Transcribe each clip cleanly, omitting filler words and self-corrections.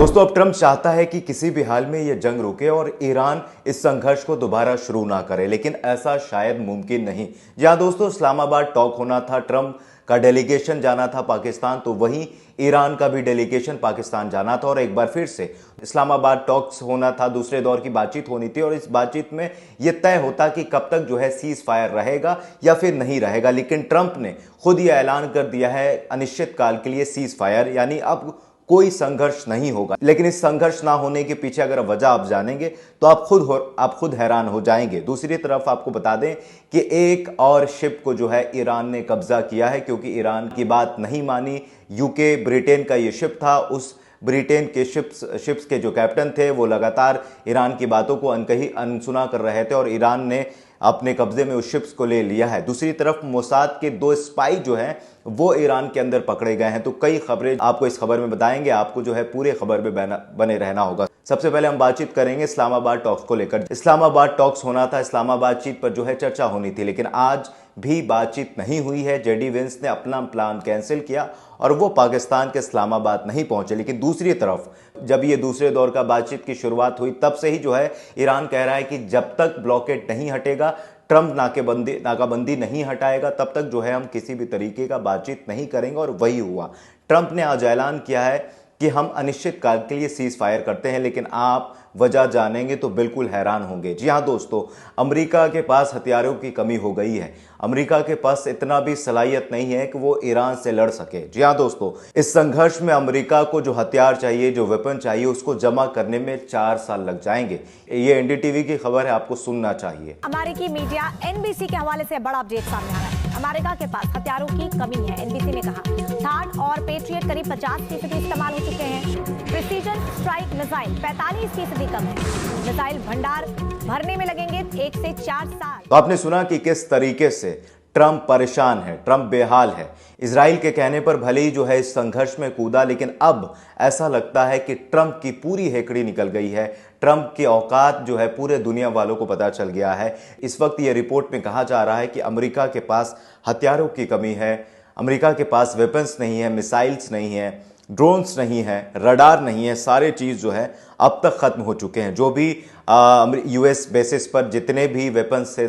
दोस्तों, अब ट्रंप चाहता है कि किसी भी हाल में यह जंग रुके और ईरान इस संघर्ष को दोबारा शुरू ना करे, लेकिन ऐसा शायद मुमकिन नहीं। जहां दोस्तों इस्लामाबाद टॉक होना था, ट्रंप का डेलीगेशन जाना था पाकिस्तान, तो वहीं ईरान का भी डेलीगेशन पाकिस्तान जाना था और एक बार फिर से इस्लामाबाद टॉक्स होना था, दूसरे दौर की बातचीत होनी थी और इस बातचीत में यह तय होता कि कब तक जो है सीज फायर रहेगा या फिर नहीं रहेगा। लेकिन ट्रंप ने खुद यह ऐलान कर दिया है अनिश्चित काल के लिए सीज फायर, यानी अब कोई संघर्ष नहीं होगा। लेकिन इस संघर्ष ना होने के पीछे अगर वजह आप जानेंगे तो आप खुद हैरान हो जाएंगे। दूसरी तरफ आपको बता दें कि एक और शिप को जो है ईरान ने कब्जा किया है, क्योंकि ईरान की बात नहीं मानी। यूके ब्रिटेन का ये शिप था, उस ब्रिटेन के शिप्स के जो कैप्टन थे वो लगातार ईरान की बातों को अनसुना कर रहे थे और ईरान ने अपने कब्जे में उस शिप्स को ले लिया है। दूसरी तरफ मोसाद के 2 स्पाई जो हैं वो ईरान के अंदर पकड़े गए हैं। तो कई खबरें आपको इस खबर में बताएंगे, आपको जो है पूरे खबर में बने रहना होगा। सबसे पहले हम बातचीत करेंगे इस्लामाबाद टॉक्स को लेकर। इस्लामाबाद टॉक्स होना था, इस्लामाबाद बातचीत पर जो है चर्चा होनी थी, लेकिन आज भी बातचीत नहीं हुई है। जेडी वेंस ने अपना प्लान कैंसिल किया और वो पाकिस्तान के इस्लामाबाद नहीं पहुंचे। लेकिन दूसरी तरफ जब ये दूसरे दौर का बातचीत की शुरुआत हुई तब से ही जो है ईरान कह रहा है कि जब तक ब्लॉकेड नहीं हटेगा, ट्रंप नाकाबंदी नहीं हटाएगा, तब तक जो है हम किसी भी तरीके का बातचीत नहीं करेंगे। और वही हुआ। ट्रंप ने आज ऐलान किया है कि हम अनिश्चित काल के लिए सीज फायर करते हैं, लेकिन आप वजह जानेंगे तो बिल्कुल हैरान होंगे। जी हां दोस्तों, अमेरिका के पास हथियारों की कमी हो गई है। अमेरिका के पास इतना भी सलाहियत नहीं है कि वो ईरान से लड़ सके। जी हां दोस्तों, इस संघर्ष में अमेरिका को जो हथियार चाहिए, जो वेपन चाहिए, उसको जमा करने में 4 साल लग जाएंगे। ये एनडीटीवी की खबर है, आपको सुनना चाहिए। अमेरिकी मीडिया एनबीसी के हवाले से बड़ा अपडेट सामने आ रहा है। अमेरिका के पास हथियारों की कमी है, एनबीसी ने कहा। थार्ड और पेट्रियट करीब 50% इस्तेमाल हो चुके हैं। प्रिसीजन स्ट्राइक मिसाइल 45% कम है। मिसाइल भंडार भरने में लगेंगे 1 से 4 साल। तो आपने सुना कि किस तरीके से ट्रंप परेशान है, ट्रंप बेहाल है। इजराइल के कहने पर भले ही जो है इस संघर्ष में कूदा, लेकिन अब ऐसा लगता है कि ट्रंप की पूरी हेकड़ी निकल गई है। ट्रंप की औकात जो है पूरे दुनिया वालों को पता चल गया है। इस वक्त ये रिपोर्ट में कहा जा रहा है कि अमेरिका के पास हथियारों की कमी है, अमेरिका के पास वेपन्स नहीं है, मिसाइल्स नहीं है, ड्रोन्स नहीं है, रडार नहीं है। सारे चीज़ जो है अब तक ख़त्म हो चुके हैं। जो भी यूएस बेसिस पर जितने भी वेपन्स थे,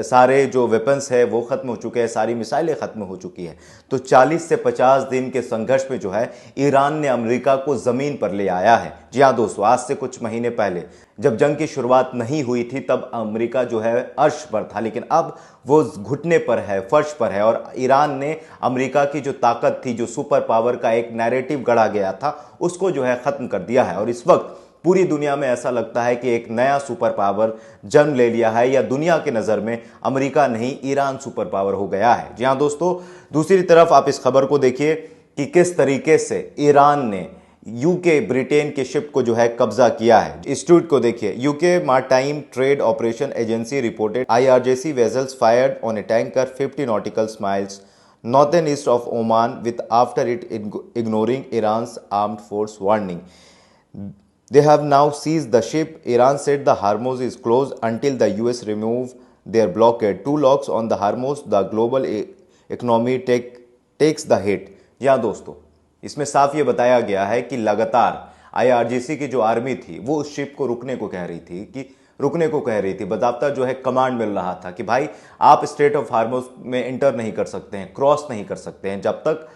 सारे जो वेपन्स है वो ख़त्म हो चुके हैं, सारी मिसाइलें ख़त्म हो चुकी हैं। तो 40 से 50 दिन के संघर्ष में जो है ईरान ने अमेरिका को ज़मीन पर ले आया है। जी हाँ दोस्तों, आज से कुछ महीने पहले जब जंग की शुरुआत नहीं हुई थी तब अमेरिका जो है अर्श पर था, लेकिन अब वो घुटने पर है, फर्श पर है। और ईरान ने अमेरिका की जो ताकत थी, जो सुपर पावर का एक नैरेटिव गढ़ा गया था, उसको जो है ख़त्म कर दिया है। और इस वक्त पूरी दुनिया में ऐसा लगता है कि एक नया सुपर पावर जन्म ले लिया है, या दुनिया के नज़र में अमेरिका नहीं ईरान सुपर पावर हो गया है। जी हाँ दोस्तों, दूसरी तरफ आप इस खबर को देखिए कि किस तरीके से ईरान ने यूके ब्रिटेन के शिप को जो है कब्जा किया है। इस ट्वीट को देखिए। UK maritime trade operation agency reported IRGC vessels fired on a tanker 50 nautical miles northern east of Oman with after it ignoring Iran's armed force warning. They have now seized the ship. Iran said the Hormuz is closed until the US remove their blockade. 2 locks on the Hormuz, the global economy takes the hit. यहाँ दोस्तों, इसमें साफ ये बताया गया है कि लगातार IRGC की जो आर्मी थी वो उस शिप को रुकने को कह रही थी। बाकायदा जो है कमांड मिल रहा था कि भाई आप स्ट्रेट ऑफ हार्मोज में एंटर नहीं कर सकते हैं, क्रॉस नहीं कर सकते हैं, जब तक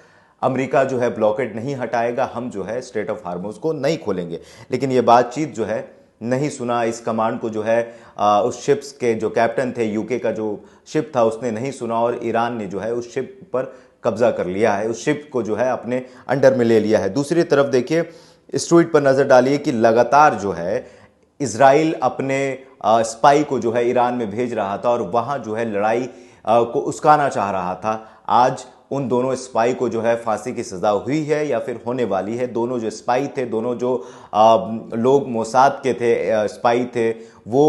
अमेरिका जो है ब्लॉकेड नहीं हटाएगा हम जो है स्ट्रेट ऑफ हार्मोज को नहीं खोलेंगे। लेकिन ये बातचीत जो है नहीं सुना, इस कमांड को जो है उस शिप्स के जो कैप्टन थे, यूके का जो शिप था उसने नहीं सुना और ईरान ने जो है उस शिप पर कब्जा कर लिया है, उस शिप को जो है अपने अंडर में ले लिया है। दूसरी तरफ देखिए, इस ट्वीट पर नज़र डालिए कि लगातार जो है इजराइल अपने स्पाई को जो है ईरान में भेज रहा था और वहाँ जो है लड़ाई को उस्काना चाह रहा था। आज उन दोनों स्पाई को जो है फांसी की सज़ा हुई है या फिर होने वाली है। दोनों जो स्पाई थे, दोनों जो लोग मोसाद के थे, स्पाई थे, वो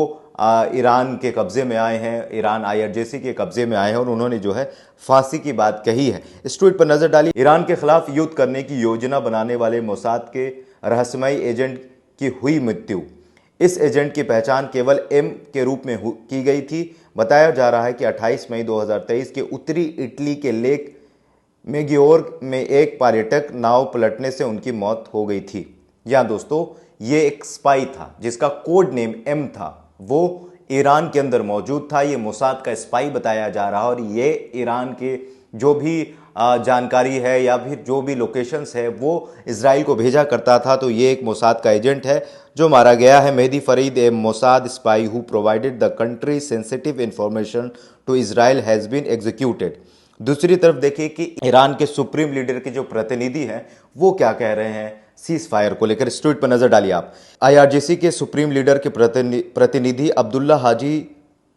ईरान के कब्ज़े में आए हैं, ईरान IRGC के कब्ज़े में आए हैं और उन्होंने जो है फांसी की बात कही है। इस ट्वीट पर नज़र डाली। ईरान के खिलाफ युद्ध करने की योजना बनाने वाले मोसाद के रहस्यमयी एजेंट की हुई मृत्यु। इस एजेंट की पहचान केवल M के रूप में की गई थी। बताया जा रहा है कि 28 मई 2023 के उत्तरी इटली के लेक मेगियोर में एक पर्यटक नाव पलटने से उनकी मौत हो गई थी। या दोस्तों, ये एक स्पाई था जिसका कोड नेम एम था, वो ईरान के अंदर मौजूद था। ये मोसाद का स्पाई बताया जा रहा, और ये ईरान के जो भी जानकारी है या फिर जो भी लोकेशंस है वो इजराइल को भेजा करता था। तो ये एक मोसाद का एजेंट है जो मारा गया है। Mehdi Farid, a Mossad spy who provided the country sensitive information to Israel has been executed. दूसरी तरफ देखिए कि ईरान के सुप्रीम लीडर के जो प्रतिनिधि हैं वो क्या कह रहे हैं सीज फायर को लेकर। इस ट्वीट पर नजर डालिए आप। IRGC के सुप्रीम लीडर के प्रतिनिधि अब्दुल्ला हाजी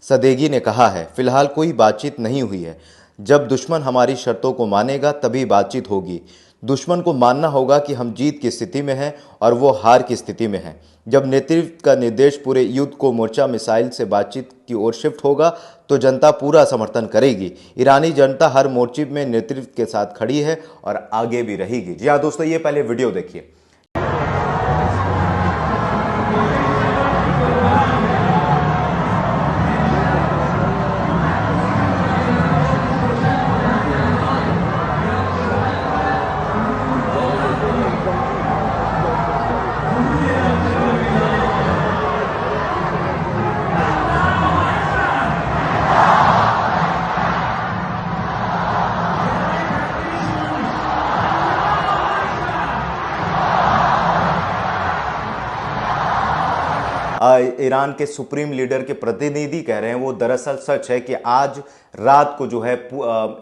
सदेगी ने कहा है, फिलहाल कोई बातचीत नहीं हुई है। जब दुश्मन हमारी शर्तों को मानेगा तभी बातचीत होगी। दुश्मन को मानना होगा कि हम जीत की स्थिति में हैं और वो हार की स्थिति में हैं। जब नेतृत्व का निर्देश पूरे युद्ध को मोर्चा मिसाइल से बातचीत की ओर शिफ्ट होगा तो जनता पूरा समर्थन करेगी। ईरानी जनता हर मोर्चे में नेतृत्व के साथ खड़ी है और आगे भी रहेगी। जी हाँ दोस्तों, ये पहले वीडियो देखिए। ईरान के सुप्रीम लीडर के प्रतिनिधि कह रहे हैं वो दरअसल सच है कि आज रात को जो है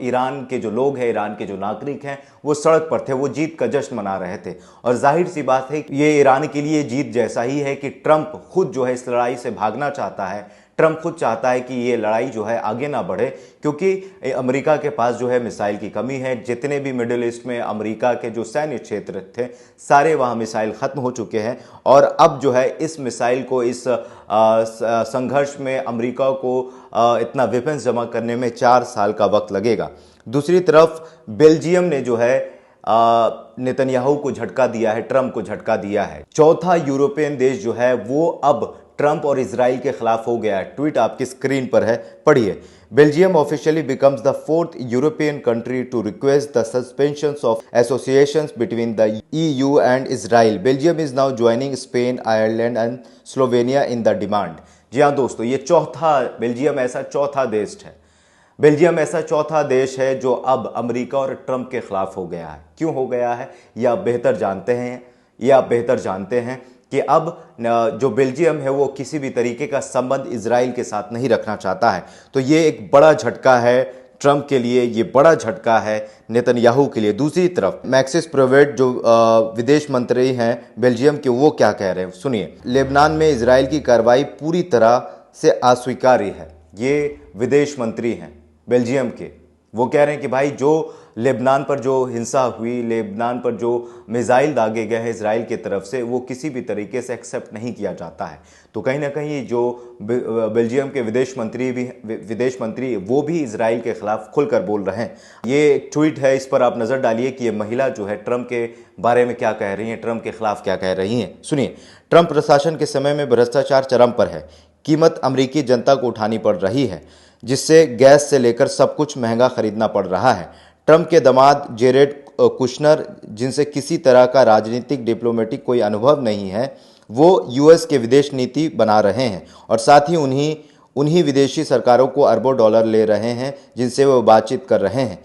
ईरान के जो लोग हैं, ईरान के जो नागरिक हैं वो सड़क पर थे, वो जीत का जश्न मना रहे थे। और जाहिर सी बात है ये ईरान के लिए जीत जैसा ही है कि ट्रंप खुद जो है इस लड़ाई से भागना चाहता है। ट्रंप खुद चाहता है कि ये लड़ाई जो है आगे ना बढ़े, क्योंकि अमेरिका के पास जो है मिसाइल की कमी है। जितने भी मिडिल ईस्ट में अमेरिका के जो सैन्य क्षेत्र थे सारे वहाँ मिसाइल ख़त्म हो चुके हैं, और अब जो है इस मिसाइल को, इस संघर्ष में अमेरिका को इतना वेपन्स जमा करने में 4 साल का वक्त लगेगा। दूसरी तरफ बेल्जियम ने जो है नेतन्याहू को झटका दिया है, ट्रंप को झटका दिया है। चौथा यूरोपियन देश जो है वो अब ट्रंप और इजराइल के खिलाफ हो गया है। ट्वीट आपकी स्क्रीन पर है, पढ़िए। Belgium officially becomes the 4th European country to request the suspension of associations between the EU and Israel. Belgium is now joining Spain, Ireland and Slovenia in the demand. जी हाँ दोस्तों, ये Belgium ऐसा चौथा देश है। बेल्जियम ऐसा चौथा देश है जो अब अमेरिका और ट्रंप के खिलाफ हो गया है। क्यों हो गया है ये आप बेहतर जानते हैं कि अब जो बेल्जियम है वो किसी भी तरीके का संबंध इजराइल के साथ नहीं रखना चाहता है। तो ये एक बड़ा झटका है ट्रंप के लिए, ये बड़ा झटका है नेतन्याहू के लिए। दूसरी तरफ मैक्सिस प्रोवेट जो विदेश मंत्री हैं बेल्जियम के, वो क्या कह रहे हैं सुनिए। लेबनान में इजराइल की कार्रवाई पूरी तरह से अस्वीकार्य है। ये विदेश मंत्री हैं बेल्जियम के, वो कह रहे हैं कि भाई जो लेबनान पर जो हिंसा हुई, लेबनान पर जो मिसाइल दागे गए हैं इजराइल की तरफ से, वो किसी भी तरीके से एक्सेप्ट नहीं किया जाता है। तो कहीं ना कहीं जो बेल्जियम के विदेश मंत्री वो भी इजराइल के खिलाफ खुलकर बोल रहे हैं। ये एक ट्वीट है, इस पर आप नज़र डालिए कि ये महिला जो है ट्रंप के बारे में क्या कह रही हैं, ट्रंप के खिलाफ क्या कह रही हैं। सुनिए। ट्रंप प्रशासन के समय में भ्रष्टाचार चरम पर है। कीमत अमरीकी जनता को उठानी पड़ रही है, जिससे गैस से लेकर सब कुछ महंगा खरीदना पड़ रहा है। ट्रंप के दामाद जेरेड कुशनर, जिनसे किसी तरह का राजनीतिक डिप्लोमेटिक कोई अनुभव नहीं है, वो US के विदेश नीति बना रहे हैं और साथ ही उन्हीं विदेशी सरकारों को अरबों डॉलर ले रहे हैं जिनसे वो बातचीत कर रहे हैं।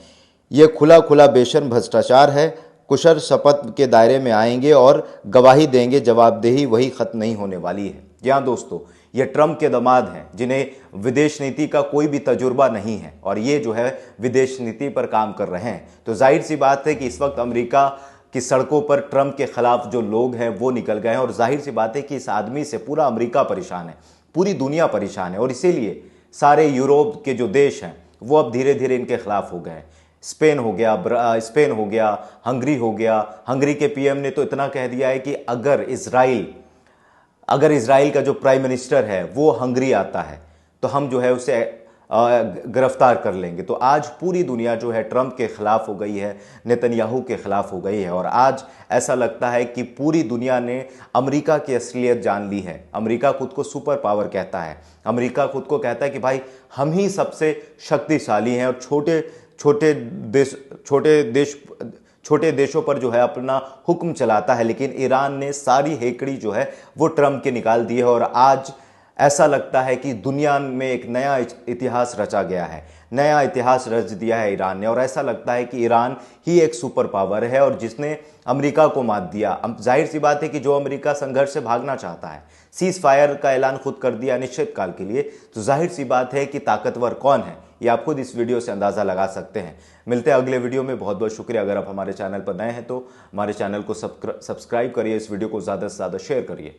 ये खुला बेशर्म भ्रष्टाचार है। कुशर शपथ के दायरे में आएंगे और गवाही देंगे, जवाबदेही वही खत्म नहीं होने वाली है। यहाँ दोस्तों, ये ट्रंप के दामाद हैं जिन्हें विदेश नीति का कोई भी तजुर्बा नहीं है और ये जो है विदेश नीति पर काम कर रहे हैं। तो जाहिर सी बात है कि इस वक्त अमेरिका की सड़कों पर ट्रंप के खिलाफ जो लोग हैं वो निकल गए हैं और जाहिर सी बात है कि इस आदमी से पूरा अमेरिका परेशान है, पूरी दुनिया परेशान है और इसीलिए सारे यूरोप के जो देश हैं वो अब धीरे धीरे इनके खिलाफ हो गए। स्पेन हो गया, हंगरी हो गया। हंगरी के PM ने तो इतना कह दिया है कि अगर इजराइल का जो प्राइम मिनिस्टर है वो हंगरी आता है तो हम जो है उसे गिरफ्तार कर लेंगे। तो आज पूरी दुनिया जो है ट्रंप के खिलाफ हो गई है, नेतन्याहू के खिलाफ हो गई है और आज ऐसा लगता है कि पूरी दुनिया ने अमेरिका की असलियत जान ली है। अमेरिका खुद को सुपर पावर कहता है, अमेरिका खुद को कहता है कि भाई हम ही सबसे शक्तिशाली हैं और छोटे देशों पर जो है अपना हुक्म चलाता है, लेकिन ईरान ने सारी हेकड़ी जो है वो ट्रंप के निकाल दी है और आज ऐसा लगता है कि दुनिया में एक नया इतिहास रचा गया है, नया इतिहास रच दिया है ईरान ने। और ऐसा लगता है कि ईरान ही एक सुपर पावर है और जिसने अमेरिका को मात दिया। अब जाहिर सी बात है कि जो अमेरिका संघर्ष से भागना चाहता है, सीज फायर का ऐलान खुद कर दिया अनिश्चित काल के लिए, तो जाहिर सी बात है कि ताकतवर कौन है ये आप खुद इस वीडियो से अंदाजा लगा सकते हैं। मिलते हैं अगले वीडियो में। बहुत बहुत शुक्रिया। अगर आप हमारे चैनल पर नए हैं तो हमारे चैनल को सब्सक्राइब करिए, इस वीडियो को ज़्यादा से ज़्यादा शेयर करिए।